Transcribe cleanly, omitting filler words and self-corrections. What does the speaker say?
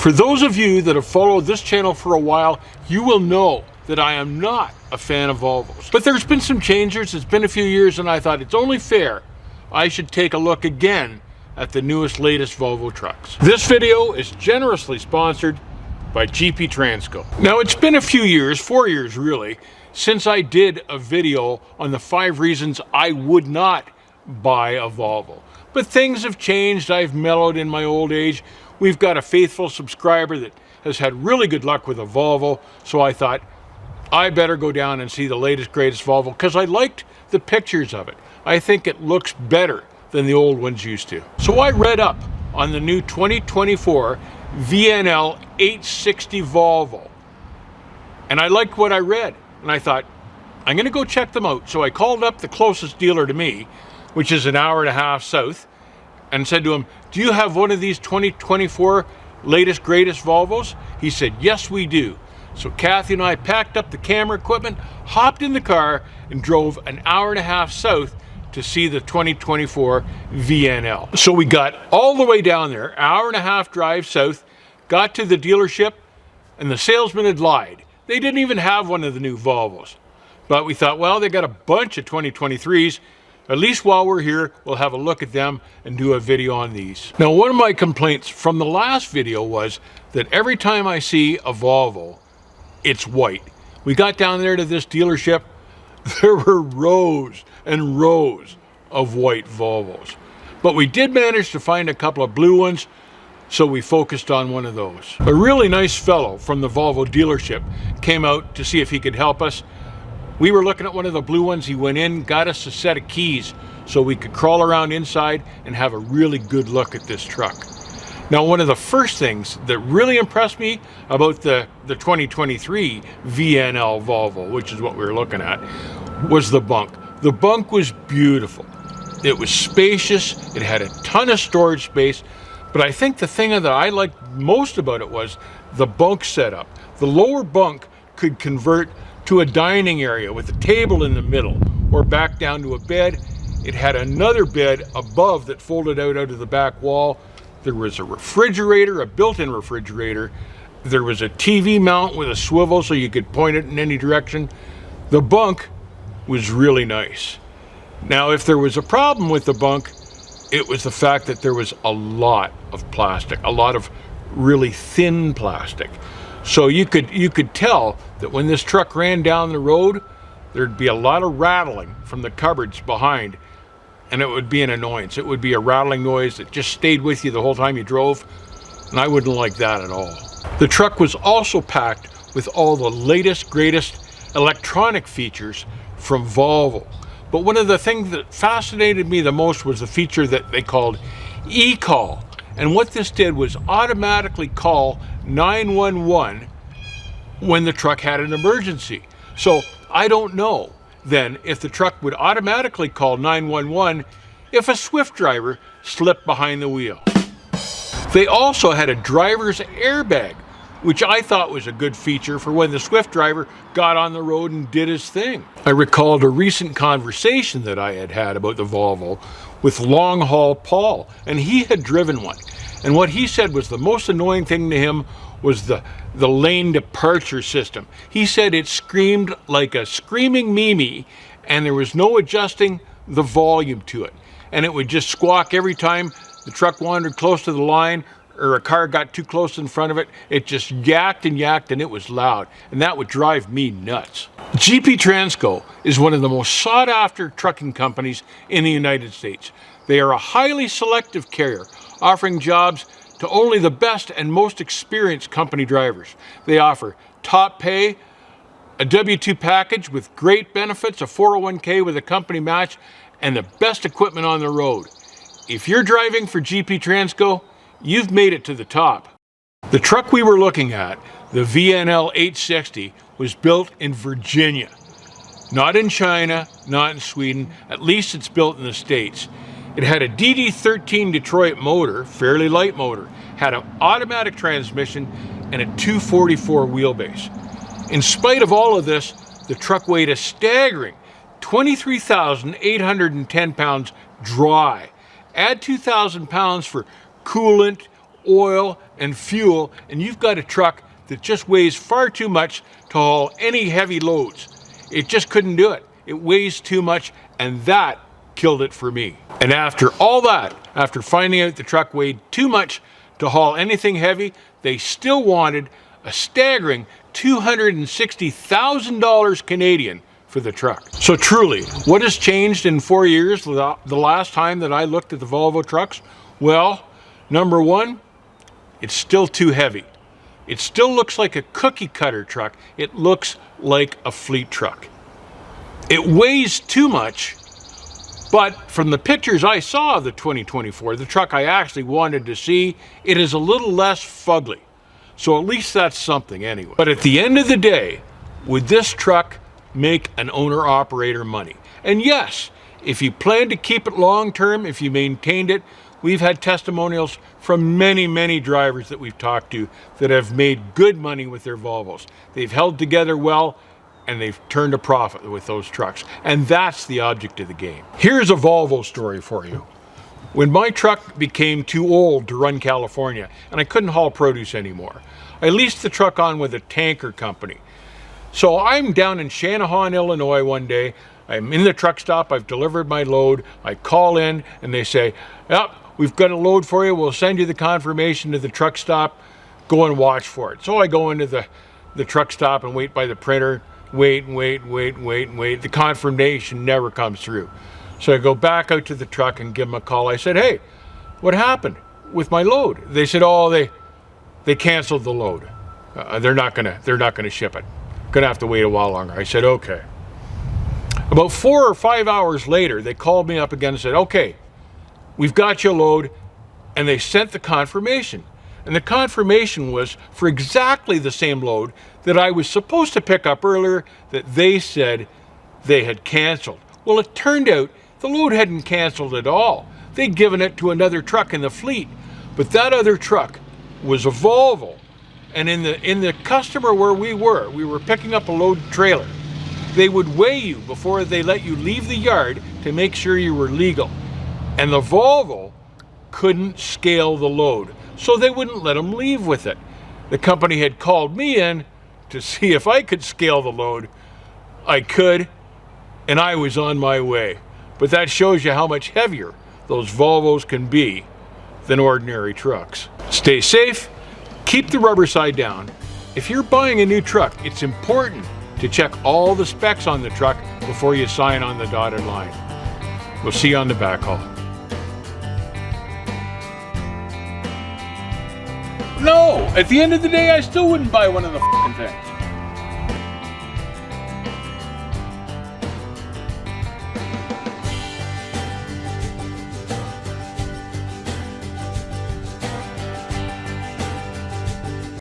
For those of you that have followed this channel for a while, you will know that I am not a fan of Volvos. But there's been some changes, it's been a few years, and I thought it's only fair I should take a look again at the newest, latest Volvo trucks. This video is generously sponsored by GP Transco. Now it's been a few years, 4 years really, since I did a video on the 5 reasons I would not buy a Volvo. But things have changed, I've mellowed in my old age. We've got a faithful subscriber that has had really good luck with a Volvo, so I thought I better go down and see the latest, greatest Volvo, because I liked the pictures of it. I think it looks better than the old ones used to. So I read up on the new 2024 VNL860 Volvo, and I liked what I read, and I thought, I'm gonna go check them out. So I called up the closest dealer to me, which is an hour and a half south, and said to him, do you have one of these 2024 latest, greatest Volvos? He said, yes, we do. So Kathy and I packed up the camera equipment, hopped in the car, and drove an hour and a half south to see the 2024 VNL. So we got all the way down there, hour and a half drive south, got to the dealership, and the salesman had lied. They didn't even have one of the new Volvos. But we thought, well, they got a bunch of 2023s. At least while we're here, we'll have a look at them and do a video on these. Now, one of my complaints from the last video was that every time I see a Volvo, it's white. We got down there to this dealership, there were rows and rows of white Volvos. But we did manage to find a couple of blue ones, so we focused on one of those. A really nice fellow from the Volvo dealership came out to see if he could help us. We were looking at one of the blue ones. He went in, got us a set of keys so we could crawl around inside and have a really good look at this truck. Now, one of the first things that really impressed me about the 2023 VNL Volvo, which is what we were looking at, was the bunk. The bunk was beautiful. It was spacious. It had a ton of storage space. But I think the thing that I liked most about it was the bunk setup. The lower bunk could convert to a dining area with a table in the middle, or back down to a bed. It had another bed above that folded out of the back wall. There was a refrigerator, a built-in refrigerator. There was a TV mount with a swivel so you could point it in any direction. The bunk was really nice. Now, if there was a problem with the bunk, it was the fact that there was a lot of plastic, a lot of really thin plastic. So you could tell that when this truck ran down the road, there'd be a lot of rattling from the cupboards behind, and it would be an annoyance. It would be a rattling noise that just stayed with you the whole time you drove, and I wouldn't like that at all. The truck was also packed with all the latest, greatest electronic features from Volvo. But one of the things that fascinated me the most was the feature that they called eCall. And what this did was automatically call 911 when the truck had an emergency. So I don't know then if the truck would automatically call 911 if a Swift driver slipped behind the wheel. They also had a driver's airbag, which I thought was a good feature for when the Swift driver got on the road and did his thing. I recalled a recent conversation that I had had about the Volvo with Long Haul Paul, and he had driven one. And what he said was the most annoying thing to him was the lane departure system. He said it screamed like a screaming Mimi, and there was no adjusting the volume to it. And it would just squawk every time the truck wandered close to the line or a car got too close in front of it. It just yacked and yacked, and it was loud, and that would drive me nuts. GP Transco is one of the most sought after trucking companies in the United States. They are a highly selective carrier, offering jobs to only the best and most experienced company drivers. They offer top pay, a W-2 package with great benefits, a 401k with a company match, and the best equipment on the road. If you're driving for GP Transco, you've made it to the top. The truck we were looking at, the VNL860, was built in Virginia. Not in China, not in Sweden, at least it's built in the States. It had a DD13 Detroit motor, fairly light motor, had an automatic transmission, and a 244 wheelbase. In spite of all of this, the truck weighed a staggering 23,810 pounds dry. Add 2,000 pounds for coolant, oil, and fuel, and you've got a truck that just weighs far too much to haul any heavy loads. It just couldn't do it. It weighs too much, and that killed it for me. And after all that, after finding out the truck weighed too much to haul anything heavy, they still wanted a staggering $260,000 Canadian for the truck. So truly, what has changed in 4 years, the last time that I looked at the Volvo trucks? Well, number one, it's still too heavy. It still looks like a cookie cutter truck. It looks like a fleet truck. It weighs too much, but from the pictures I saw of the 2024, the truck I actually wanted to see, it is a little less fugly. So at least that's something anyway. But at the end of the day, would this truck make an owner-operator money? And yes, if you plan to keep it long-term, if you maintained it, we've had testimonials from many, many drivers that we've talked to that have made good money with their Volvos. They've held together well, and they've turned a profit with those trucks. And that's the object of the game. Here's a Volvo story for you. When my truck became too old to run California and I couldn't haul produce anymore, I leased the truck on with a tanker company. So I'm down in Channahon, Illinois one day. I'm in the truck stop, I've delivered my load. I call in and they say, yep, we've got a load for you. We'll send you the confirmation to the truck stop. Go and watch for it. So I go into the truck stop and wait by the printer. Wait. The confirmation never comes through. So I go back out to the truck and give them a call. I said, hey, what happened with my load? They said, oh, they canceled the load. They're not gonna ship it. Gonna have to wait a while longer. I said, okay. About 4 or 5 hours later, they called me up again and said, okay, we've got your load, and they sent the confirmation. And the confirmation was for exactly the same load that I was supposed to pick up earlier that they said they had canceled. Well, it turned out the load hadn't canceled at all. They'd given it to another truck in the fleet, but that other truck was a Volvo. And in the customer where we were picking up a load trailer. They would weigh you before they let you leave the yard to make sure you were legal. And the Volvo couldn't scale the load, so they wouldn't let them leave with it. The company had called me in to see if I could scale the load. I could, and I was on my way. But that shows you how much heavier those Volvos can be than ordinary trucks. Stay safe, keep the rubber side down. If you're buying a new truck, it's important to check all the specs on the truck before you sign on the dotted line. We'll see you on the backhaul. No, at the end of the day, I still wouldn't buy one of the f***ing things.